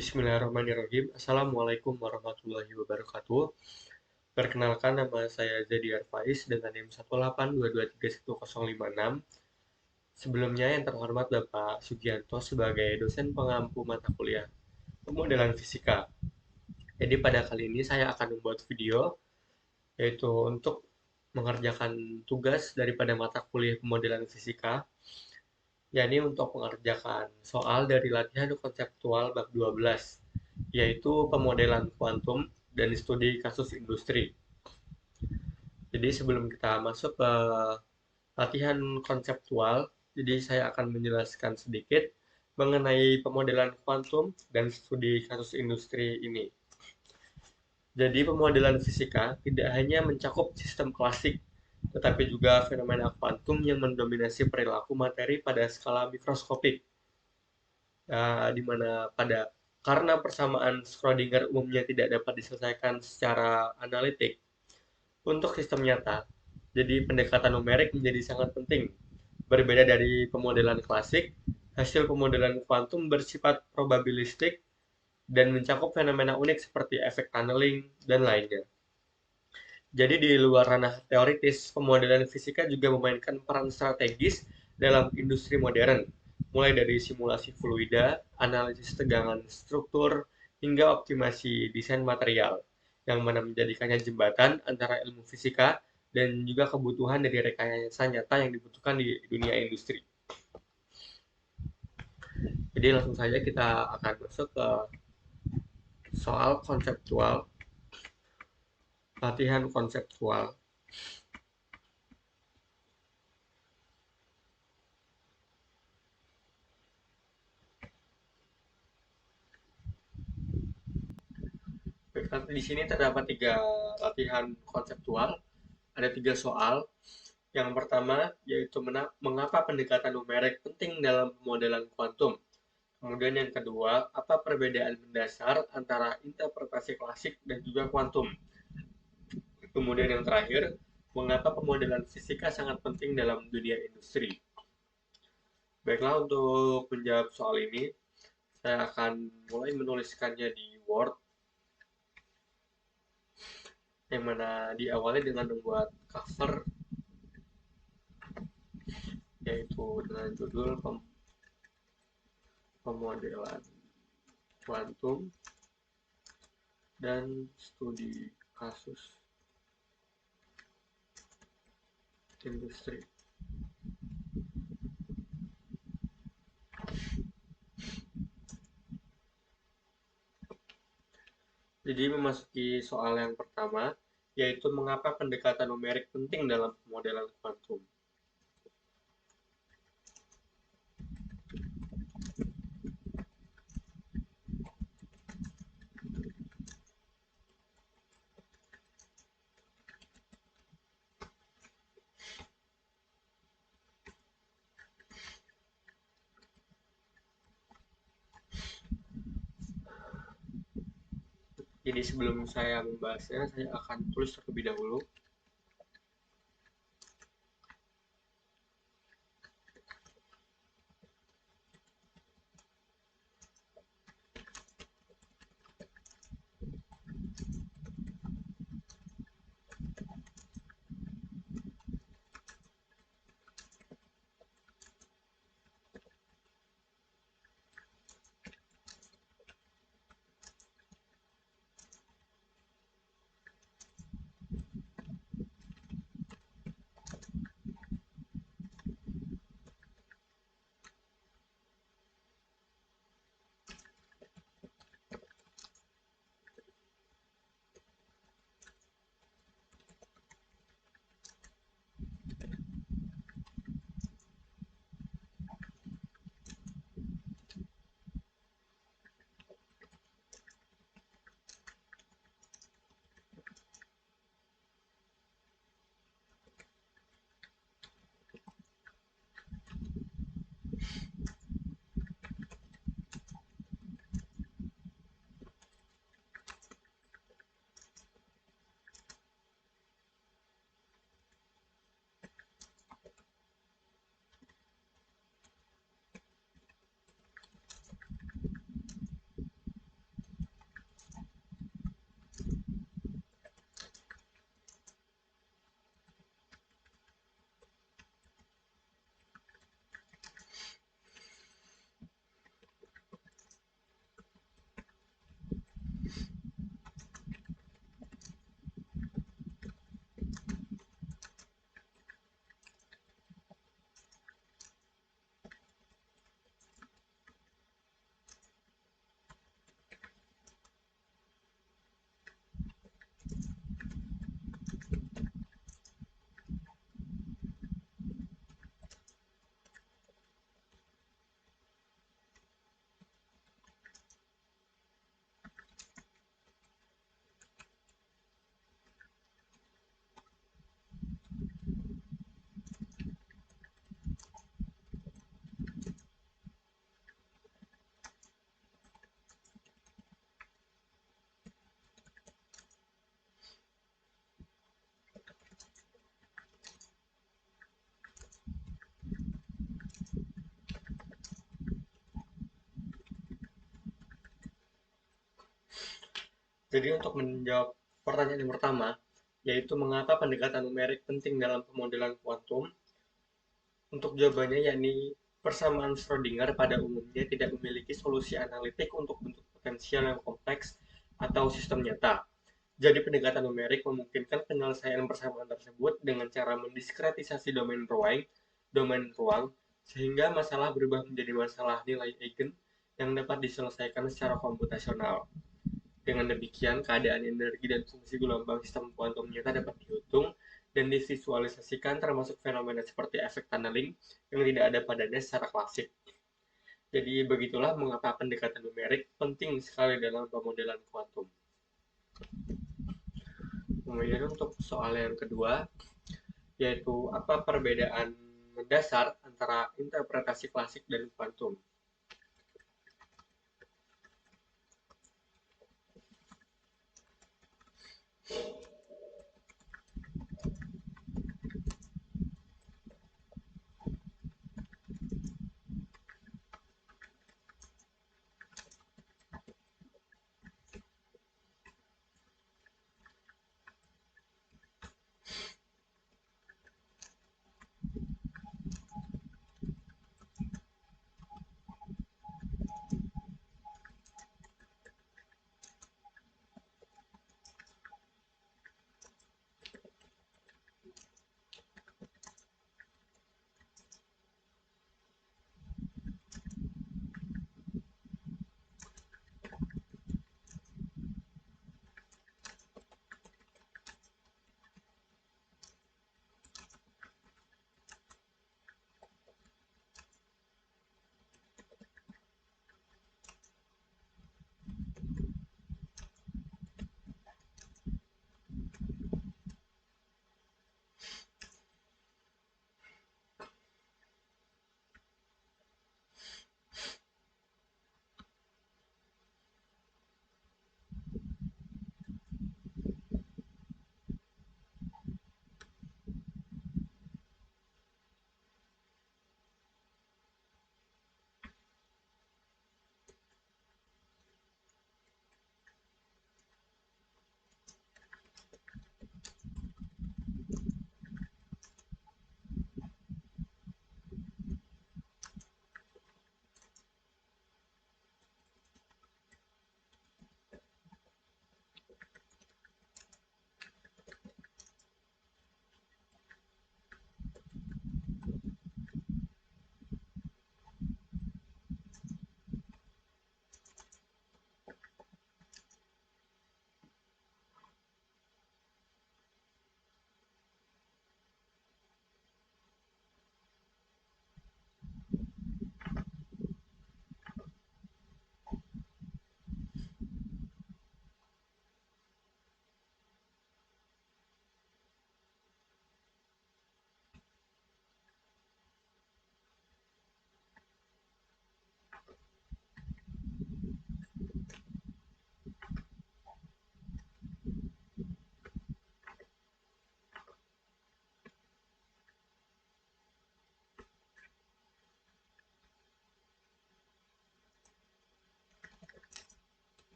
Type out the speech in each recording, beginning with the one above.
Bismillahirrahmanirrahim. Assalamualaikum warahmatullahi wabarakatuh. Perkenalkan, nama saya Zedi Arfaiz dengan NIM 182231056. Sebelumnya yang terhormat Bapak Sugianto sebagai dosen pengampu mata kuliah pemodelan fisika. Jadi pada kali ini saya akan membuat video yaitu untuk mengerjakan tugas daripada mata kuliah pemodelan fisika, yakni untuk mengerjakan soal dari latihan konseptual bab 12, yaitu pemodelan kuantum dan studi kasus industri. Jadi sebelum kita masuk ke latihan konseptual, jadi saya akan menjelaskan sedikit mengenai pemodelan kuantum dan studi kasus industri ini. Jadi pemodelan fisika tidak hanya mencakup sistem klasik, tetapi juga fenomena kuantum yang mendominasi perilaku materi pada skala mikroskopik, di mana karena persamaan Schrödinger umumnya tidak dapat diselesaikan secara analitik untuk sistem nyata. Jadi pendekatan numerik menjadi sangat penting. Berbeda dari pemodelan klasik, hasil pemodelan kuantum bersifat probabilistik dan mencakup fenomena unik seperti efek tunneling dan lainnya. Jadi di luar ranah teoritis, pemodelan fisika juga memainkan peran strategis dalam industri modern, mulai dari simulasi fluida, analisis tegangan struktur, hingga optimasi desain material, yang mana menjadikannya jembatan antara ilmu fisika dan juga kebutuhan dari rekayasa nyata yang dibutuhkan di dunia industri. Jadi langsung saja kita akan masuk ke soal konseptual, latihan konseptual. Di sini terdapat 3 latihan konseptual, ada 3 soal. Yang pertama yaitu mengapa pendekatan numerik penting dalam pemodelan kuantum. Kemudian yang kedua, apa perbedaan mendasar antara interpretasi klasik dan juga kuantum. Kemudian yang terakhir, mengapa pemodelan fisika sangat penting dalam dunia industri. Baiklah, untuk menjawab soal ini, saya akan mulai menuliskannya di Word, yang mana diawali dengan membuat cover, yaitu dengan judul pemodelan kuantum dan studi kasus industri. Jadi memasuki soal yang pertama, yaitu mengapa pendekatan numerik penting dalam pemodelan kuantum. Jadi sebelum saya membahasnya, saya akan tulis terlebih dahulu. Jadi untuk menjawab pertanyaan yang pertama, yaitu mengapa pendekatan numerik penting dalam pemodelan kuantum, untuk jawabannya yakni persamaan Schrödinger pada umumnya tidak memiliki solusi analitik untuk bentuk potensial yang kompleks atau sistem nyata. Jadi pendekatan numerik memungkinkan penyelesaian persamaan tersebut dengan cara mendiskretisasi domain ruang, sehingga masalah berubah menjadi masalah nilai eigen yang dapat diselesaikan secara komputasional. Dengan demikian, keadaan energi dan fungsi gelombang sistem kuantum nyata dapat dihitung dan divisualisasikan, termasuk fenomena seperti efek tunneling yang tidak ada padanya secara klasik. Jadi begitulah mengapa pendekatan numerik penting sekali dalam pemodelan kuantum. Kemudian untuk soal yang kedua, yaitu apa perbedaan mendasar antara interpretasi klasik dan kuantum.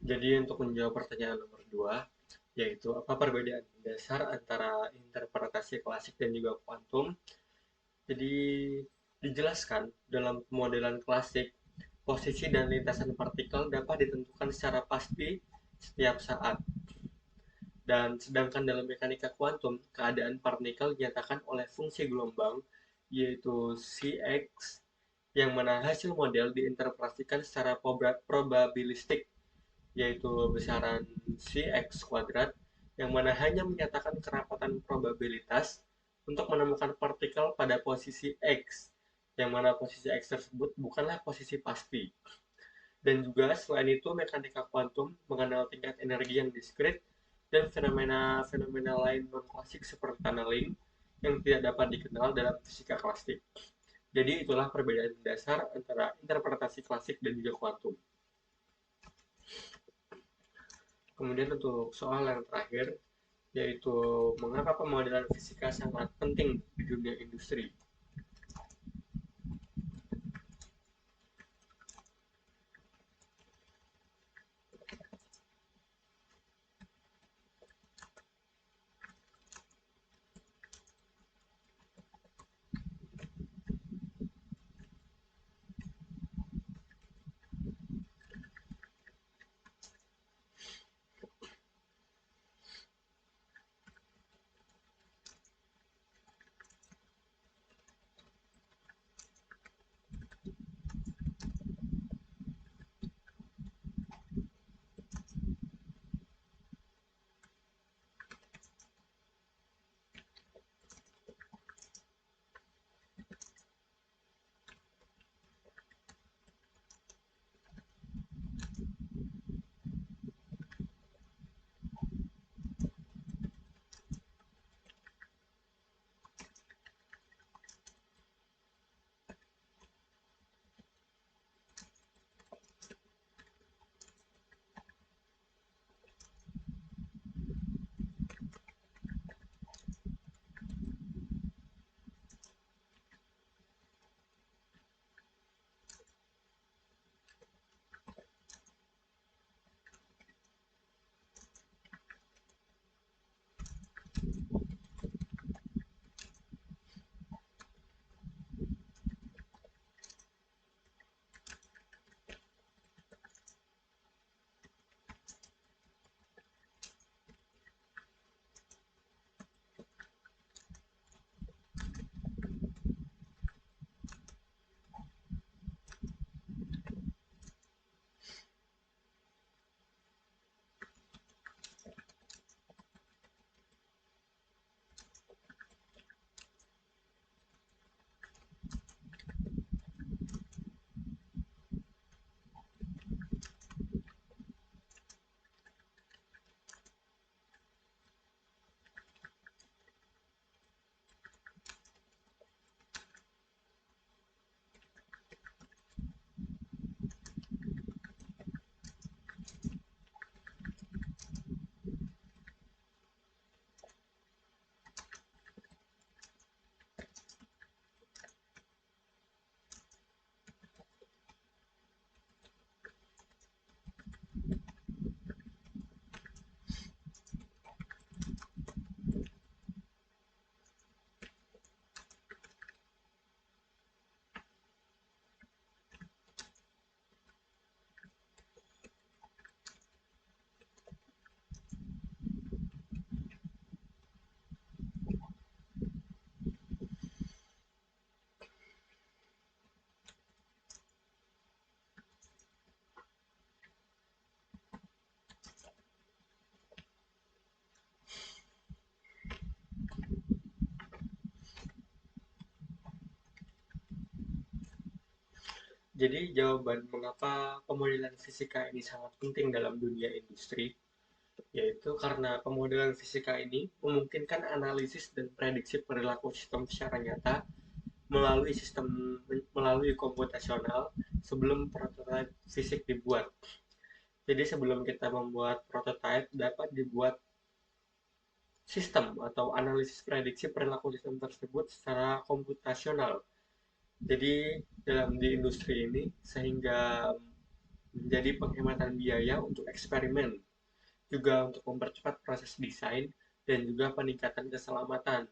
Jadi untuk menjawab pertanyaan nomor 2, yaitu apa perbedaan dasar antara interpretasi klasik dan juga kuantum. Jadi dijelaskan dalam pemodelan klasik, posisi dan lintasan partikel dapat ditentukan secara pasti setiap saat. Dan sedangkan dalam mekanika kuantum, keadaan partikel dinyatakan oleh fungsi gelombang, yaitu Cx, yang mana hasil model diinterpretasikan secara probabilistik, yaitu besaran Cx kuadrat, yang mana hanya menyatakan kerapatan probabilitas untuk menemukan partikel pada posisi X, yang mana posisi X tersebut bukanlah posisi pasti. Dan juga selain itu, mekanika kuantum mengenal tingkat energi yang diskrit dan fenomena-fenomena lain non-klasik seperti tunneling yang tidak dapat dikenal dalam fisika klasik. Jadi itulah perbedaan dasar antara interpretasi klasik dan juga kuantum. Kemudian untuk soal yang terakhir, yaitu mengapa pemodelan fisika sangat penting di dunia industri. Jadi jawaban mengapa pemodelan fisika ini sangat penting dalam dunia industri, yaitu karena pemodelan fisika ini memungkinkan analisis dan prediksi perilaku sistem secara nyata melalui komputasional sebelum prototipe fisik dibuat. Jadi sebelum kita membuat prototipe dapat dibuat sistem atau analisis prediksi perilaku sistem tersebut secara komputasional. Jadi dalam di industri ini sehingga menjadi penghematan biaya untuk eksperimen, juga untuk mempercepat proses desain dan juga peningkatan keselamatan.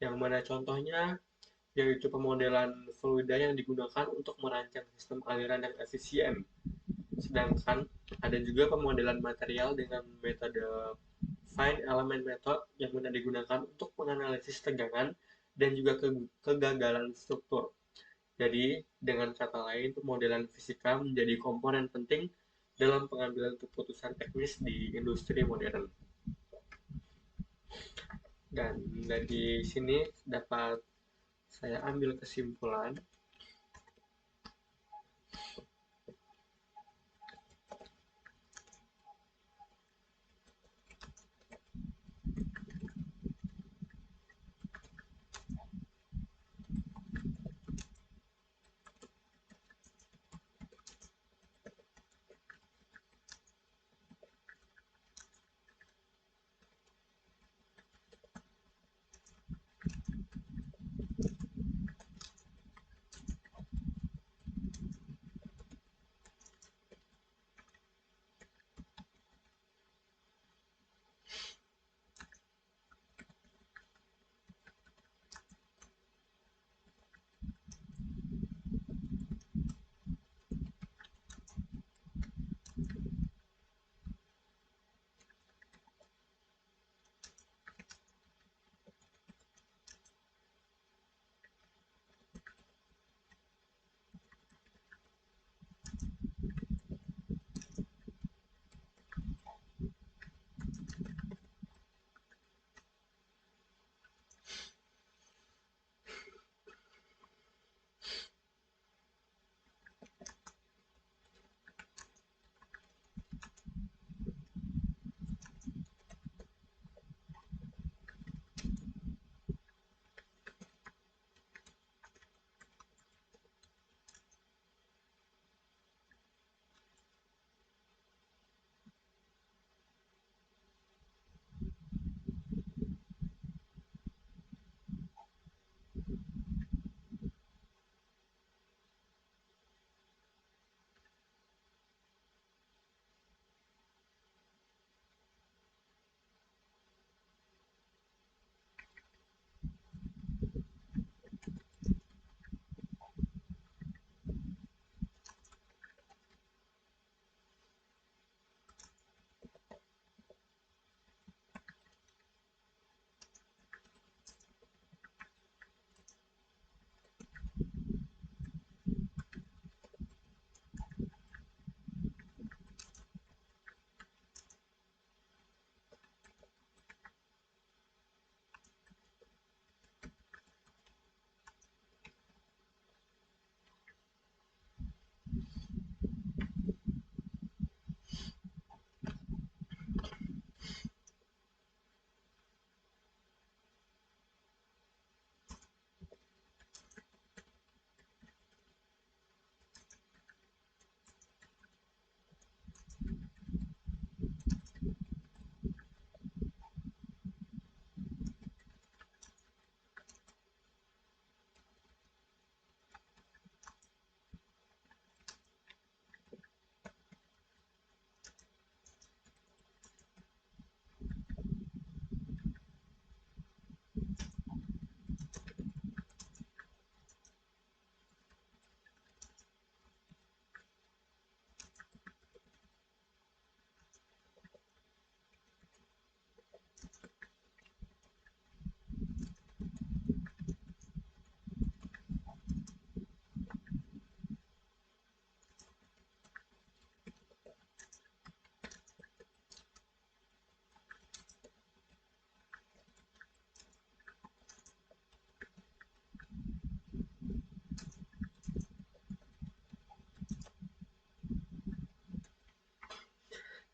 Yang mana contohnya yaitu pemodelan fluida yang digunakan untuk merancang sistem aliran yang efisien. Sedangkan ada juga pemodelan material dengan metode fine element method yang mana digunakan untuk menganalisis tegangan dan juga kegagalan struktur. Jadi, dengan kata lain, pemodelan fisika menjadi komponen penting dalam pengambilan keputusan teknis di industri modern. Dan dari sini dapat saya ambil kesimpulan.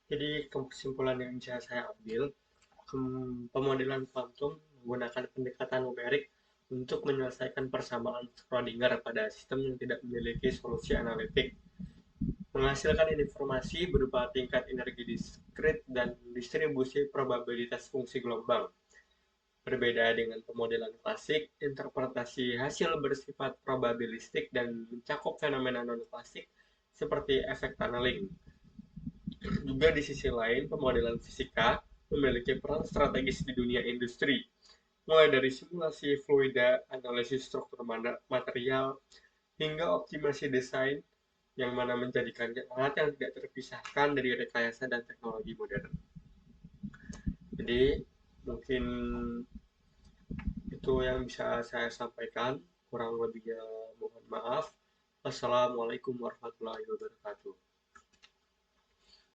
Jadi kesimpulan yang bisa saya ambil, pemodelan kuantum menggunakan pendekatan numerik untuk menyelesaikan persamaan Schrödinger pada sistem yang tidak memiliki solusi analitik, menghasilkan informasi berupa tingkat energi diskrit dan distribusi probabilitas fungsi gelombang. Berbeda dengan pemodelan klasik, interpretasi hasil bersifat probabilistik dan mencakup fenomena non-klasik seperti efek tunneling. Juga di sisi lain, pemodelan fisika memiliki peran strategis di dunia industri, mulai dari simulasi fluida, analisis struktur material, hingga optimasi desain yang mana menjadikannya alat yang tidak terpisahkan dari rekayasa dan teknologi modern. Jadi mungkin itu yang bisa saya sampaikan, kurang lebihnya mohon maaf. Wassalamualaikum warahmatullahi wabarakatuh.